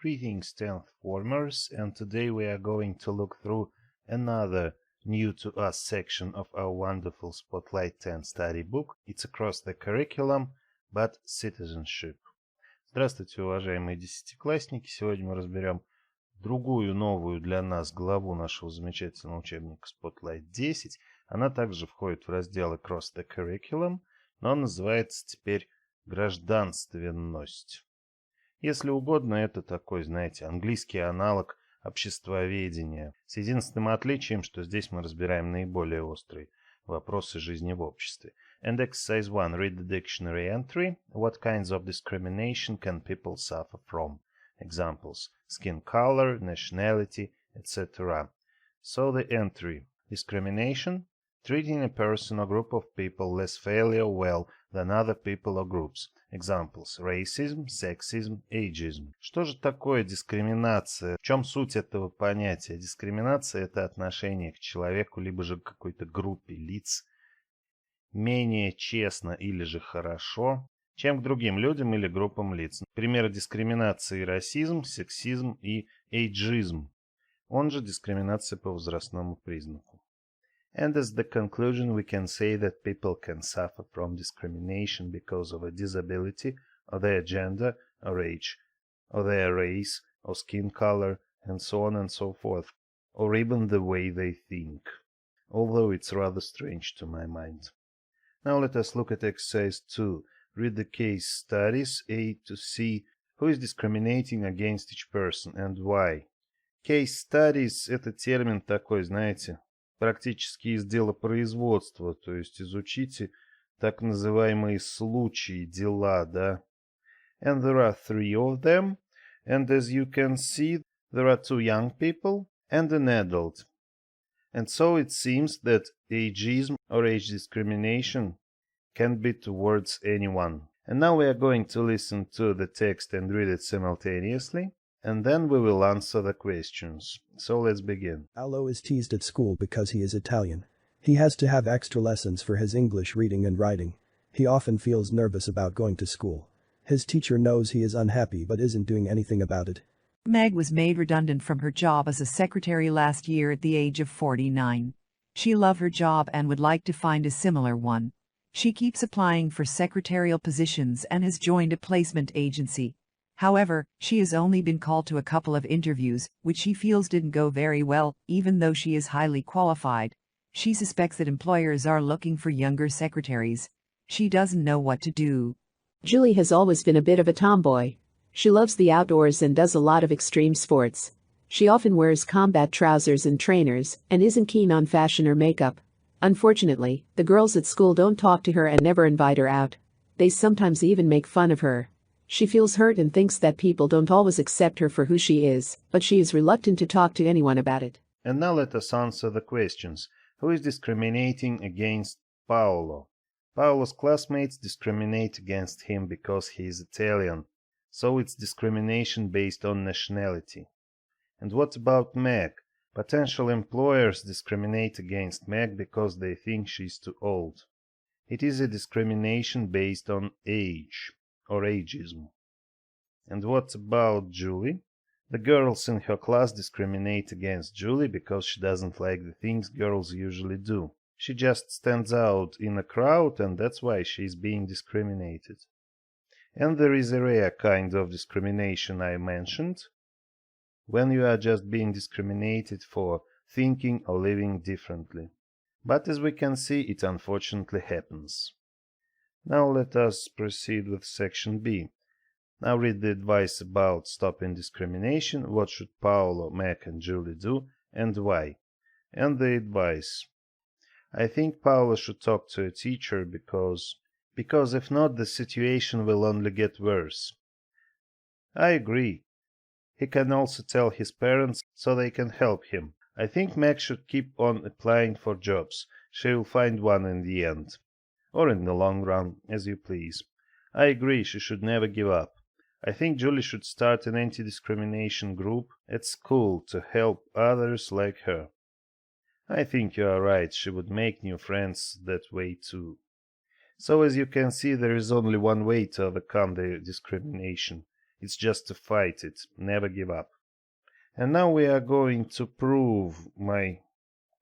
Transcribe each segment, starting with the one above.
Greetings 10th formers, and today we are going to look through another new to us section of our wonderful Spotlight 10 study book. It's across the curriculum, but Citizenship. Здравствуйте, уважаемые десятиклассники! Сегодня мы разберем другую новую для нас главу нашего замечательного учебника Spotlight 10. Она также входит в раздел Across the Curriculum, но называется теперь «Гражданственность». Если угодно, это такой, знаете, английский аналог обществоведения. С единственным отличием, что здесь мы разбираем наиболее острые вопросы жизни в обществе. And exercise 1. Read the dictionary entry. What kinds of discrimination can people suffer from? Examples: skin color, nationality, etc. So the entry: discrimination, treating a person or group of people less fairly or well than other people or groups. Examples: racism, sexism, ageism. Что же такое дискриминация? В чем суть этого понятия? Дискриминация — это отношение к человеку, либо же к какой-то группе лиц менее честно или же хорошо, чем к другим людям или группам лиц. Примеры дискриминации: расизм, сексизм и эйджизм. Он же дискриминация по возрастному признаку. And as the conclusion, we can say that people can suffer from discrimination because of a disability, or their gender, or age, or their race, or skin color, and so on and so forth, or even the way they think, although it's rather strange to my mind. Now let us look at exercise 2. Read the case studies A to C. Who is discriminating against each person and why? Case studies — это термин такой, знаете, практически из делопроизводства, то есть изучите так называемые случаи, дела, да. And there are 3 of them, and as you can see, there are 2 young people and an adult. And so it seems that ageism or age discrimination can be towards anyone. And now we are going to listen to the text and read it simultaneously. And then we will answer the questions. So let's begin. Paolo is teased at school because he is Italian. He has to have extra lessons for his English reading and writing. He often feels nervous about going to school. His teacher knows he is unhappy but isn't doing anything about it. Meg was made redundant from her job as a secretary last year at the age of 49. She loves her job and would like to find a similar one. She keeps applying for secretarial positions and has joined a placement agency. However, she has only been called to a couple of interviews, which she feels didn't go very well, even though she is highly qualified. She suspects that employers are looking for younger secretaries. She doesn't know what to do. Julie has always been a bit of a tomboy. She loves the outdoors and does a lot of extreme sports. She often wears combat trousers and trainers and isn't keen on fashion or makeup. Unfortunately, the girls at school don't talk to her and never invite her out. They sometimes even make fun of her. She feels hurt and thinks that people don't always accept her for who she is, but she is reluctant to talk to anyone about it. And now let us answer the questions. Who is discriminating against Paolo? Paolo's classmates discriminate against him because he is Italian, so it's discrimination based on nationality. And what about Meg? Potential employers discriminate against Meg because they think she's too old. It is a discrimination based on age, or ageism. And what about Julie? The girls in her class discriminate against Julie because she doesn't like the things girls usually do. She just stands out in a crowd, and that's why she's being discriminated. And there is a rare kind of discrimination I mentioned, when you are just being discriminated for thinking or living differently. But as we can see, it unfortunately happens. Now let us proceed with section B. Now read the advice about stopping discrimination. What should Paolo, Meg and Julie do and why? And the advice: I think Paolo should talk to a teacher because if not, the situation will only get worse. I agree. He can also tell his parents so they can help him. I think Meg should keep on applying for jobs. She will find one in the end. Or in the long run, as you please. I agree, she should never give up. I think Julie should start an anti-discrimination group at school to help others like her. I think you are right, she would make new friends that way too. So as you can see, there is only one way to overcome the discrimination. It's just to fight it, never give up. And now we are going to prove my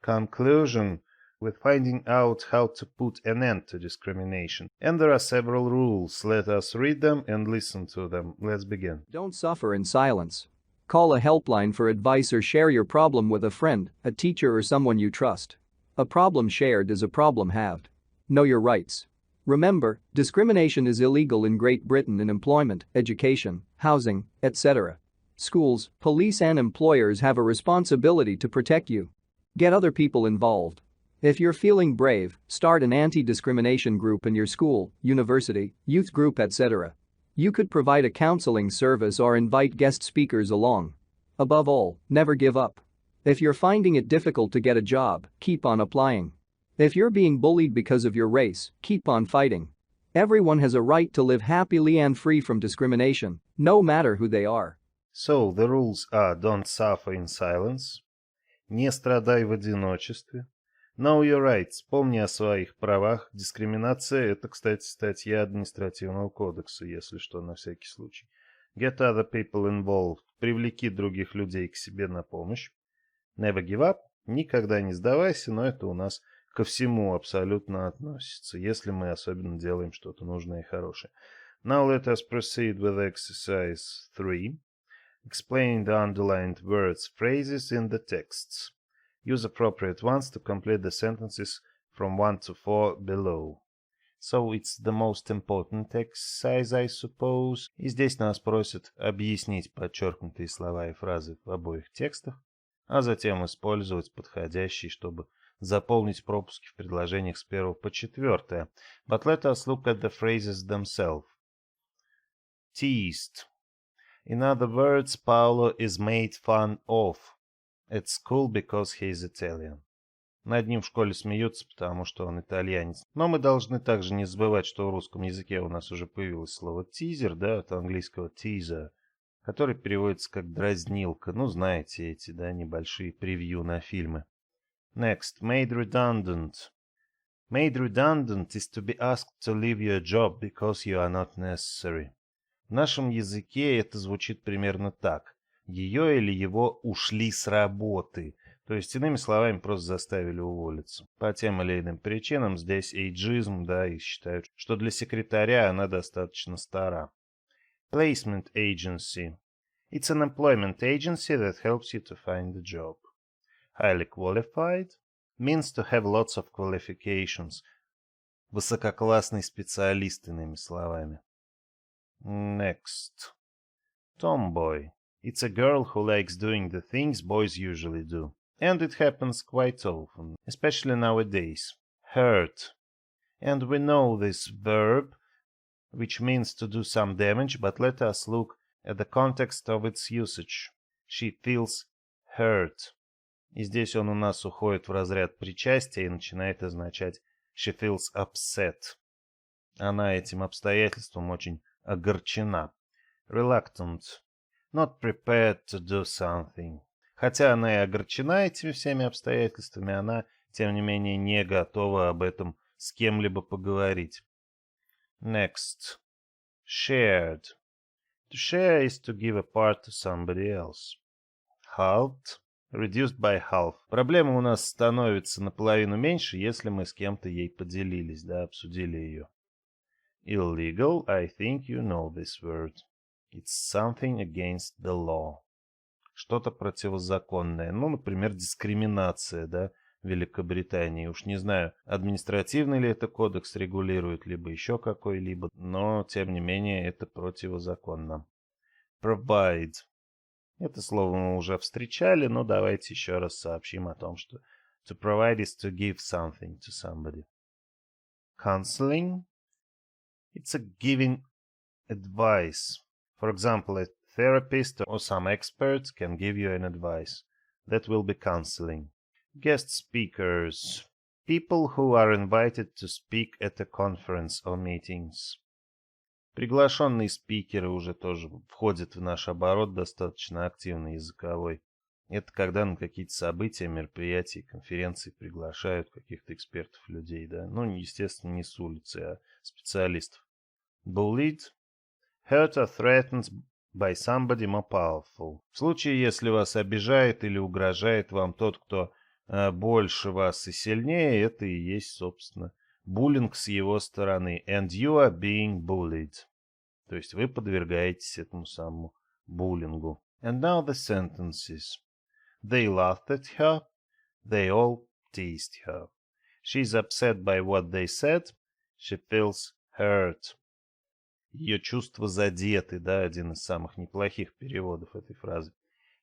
conclusion with finding out how to put an end to discrimination. And there are several rules. Let us read them and listen to them. Let's begin. Don't suffer in silence. Call a helpline for advice or share your problem with a friend, a teacher, or someone you trust. A problem shared is a problem halved. Know your rights. Remember, discrimination is illegal in Great Britain in employment, education, housing, etc. Schools, police, and employers have a responsibility to protect you. Get other people involved. If you're feeling brave, start an anti-discrimination group in your school, university, youth group, etc. You could provide a counseling service or invite guest speakers along. Above all, never give up. If you're finding it difficult to get a job, keep on applying. If you're being bullied because of your race, keep on fighting. Everyone has a right to live happily and free from discrimination, no matter who they are. So, the rules are: don't suffer in silence, не страдай в одиночестве, know your rights, помни о своих правах. Дискриминация — это, кстати, статья административного кодекса, если что, на всякий случай. Get other people involved, привлеки других людей к себе на помощь. Never give up, никогда не сдавайся, но это у нас ко всему абсолютно относится, если мы особенно делаем что-то нужное и хорошее. Now let us proceed with exercise 3. Explain the underlined words, phrases in the texts. Use appropriate ones to complete the sentences from 1 to 4 below. So it's the most important exercise, I suppose. И здесь нас просят объяснить подчеркнутые слова и фразы в обоих текстах, а затем использовать подходящие, чтобы заполнить пропуски в предложениях с 1 по 4. But let us look at the phrases themselves. Teased. In other words, Paolo is made fun of at school because he is Italian. Над ним в школе смеются, потому что он итальянец. Но мы должны также не забывать, что в русском языке у нас уже появилось слово «тизер», да, от английского «teaser», который переводится как «дразнилка». Ну, знаете эти, да, небольшие превью на фильмы. Next, made redundant. Made redundant is to be asked to leave your job because you are not necessary. В нашем языке это звучит примерно так. Ее или его ушли с работы. То есть, иными словами, просто заставили уволиться. По тем или иным причинам здесь эйджизм, да, и считают, что для секретаря она достаточно стара. Placement agency. It's an employment agency that helps you to find a job. Highly qualified means to have lots of qualifications. Высококлассный специалист, иными словами. Next. Tomboy. It's a girl who likes doing the things boys usually do. And it happens quite often, especially nowadays. Hurt. And we know this verb, which means to do some damage, but let us look at the context of its usage. She feels hurt. И здесь он у нас уходит в разряд причастия и начинает означать she feels upset. Она этим обстоятельством очень огорчена. Reluctant. Not prepared to do something. Хотя она и огорчена этими всеми обстоятельствами, она, тем не менее, не готова об этом с кем-либо поговорить. Next. Shared. To share is to give a part to somebody else. Halved. Reduced by half. Проблема у нас становится наполовину меньше, если мы с кем-то ей поделились, да, обсудили ее. Illegal. I think you know this word. It's something against the law. Что-то противозаконное. Ну, например, дискриминация, да, в Великобритании. Уж не знаю, административный ли это кодекс регулирует, либо еще какой-либо, но, тем не менее, это противозаконно. Provide. Это слово мы уже встречали, но давайте еще раз сообщим о том, что to provide is to give something to somebody. Counseling. It's a giving advice. For example, a therapist or some expert can give you an advice. That will be counseling. Guest speakers. People who are invited to speak at a conference or meetings. Приглашенные спикеры уже тоже входят в наш оборот достаточно активный языковой. Это когда на какие-то события, мероприятия, конференции приглашают каких-то экспертов, людей, да. Ну, естественно, не с улицы, а специалистов. Bullied. Hurt or threatened by somebody more powerful. В случае, если вас обижает или угрожает вам тот, кто больше вас и сильнее, это и есть, собственно, буллинг с его стороны. And you are being bullied. То есть вы подвергаетесь этому самому буллингу. And now the sentences. They laughed at her. They all teased her. She's upset by what they said. She feels hurt. Ее чувства задеты, да, один из самых неплохих переводов этой фразы.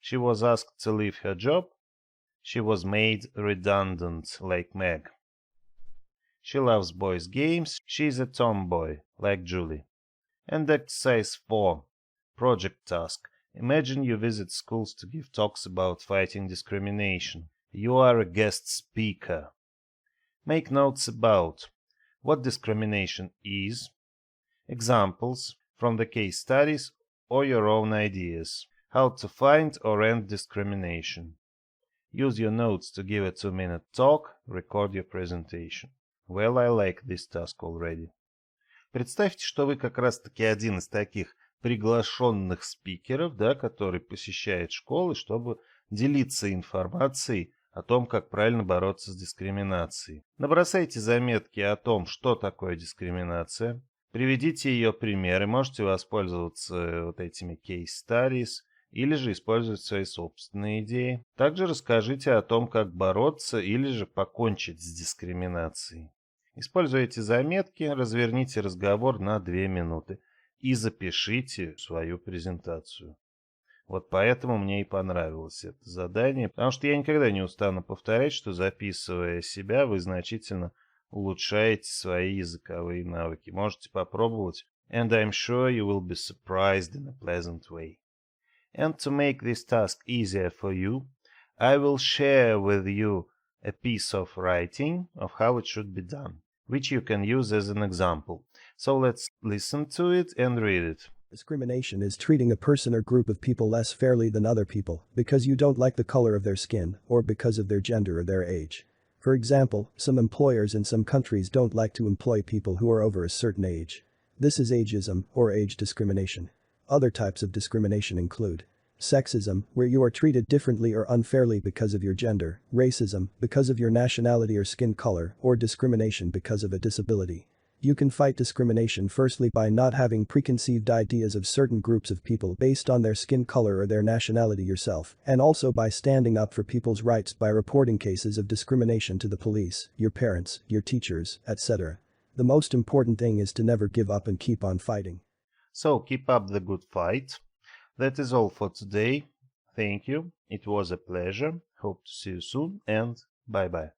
She was asked to leave her job. She was made redundant, like Meg. She loves boys' games. She's a tomboy, like Julie. And exercise 4. Project task. Imagine you visit schools to give talks about fighting discrimination. You are a guest speaker. Make notes about what discrimination is, examples from the case studies or your own ideas, how to find or end discrimination. Use your notes to give a 2-minute talk, record your presentation. Well, I like this task already. Представьте, что вы как раз-таки один из таких приглашенных спикеров, да, который посещает школы, чтобы делиться информацией о том, как правильно бороться с дискриминацией. Набросайте заметки о том, что такое дискриминация. Приведите ее примеры. Можете воспользоваться вот этими case studies или же использовать свои собственные идеи. Также расскажите о том, как бороться или же покончить с дискриминацией. Используйте заметки, разверните разговор на 2 минуты и запишите свою презентацию. Вот поэтому мне и понравилось это задание, потому что я никогда не устану повторять, что записывая себя, вы значительно улучшаете свои языковые навыки. Можете попробовать. And I'm sure you will be surprised in a pleasant way. And to make this task easier for you, I will share with you a piece of writing of how it should be done, which you can use as an example. So let's listen to it and read it. Discrimination is treating a person or group of people less fairly than other people because you don't like the color of their skin or because of their gender or their age. For example, some employers in some countries don't like to employ people who are over a certain age. This is ageism or age discrimination. Other types of discrimination include sexism, where you are treated differently or unfairly because of your gender, racism, because of your nationality or skin color, or discrimination because of a disability. You can fight discrimination firstly by not having preconceived ideas of certain groups of people based on their skin color or their nationality yourself, and also by standing up for people's rights by reporting cases of discrimination to the police, your parents, your teachers, etc. The most important thing is to never give up and keep on fighting. So keep up the good fight. That is all for today. Thank you. It was a pleasure. Hope to see you soon and bye-bye.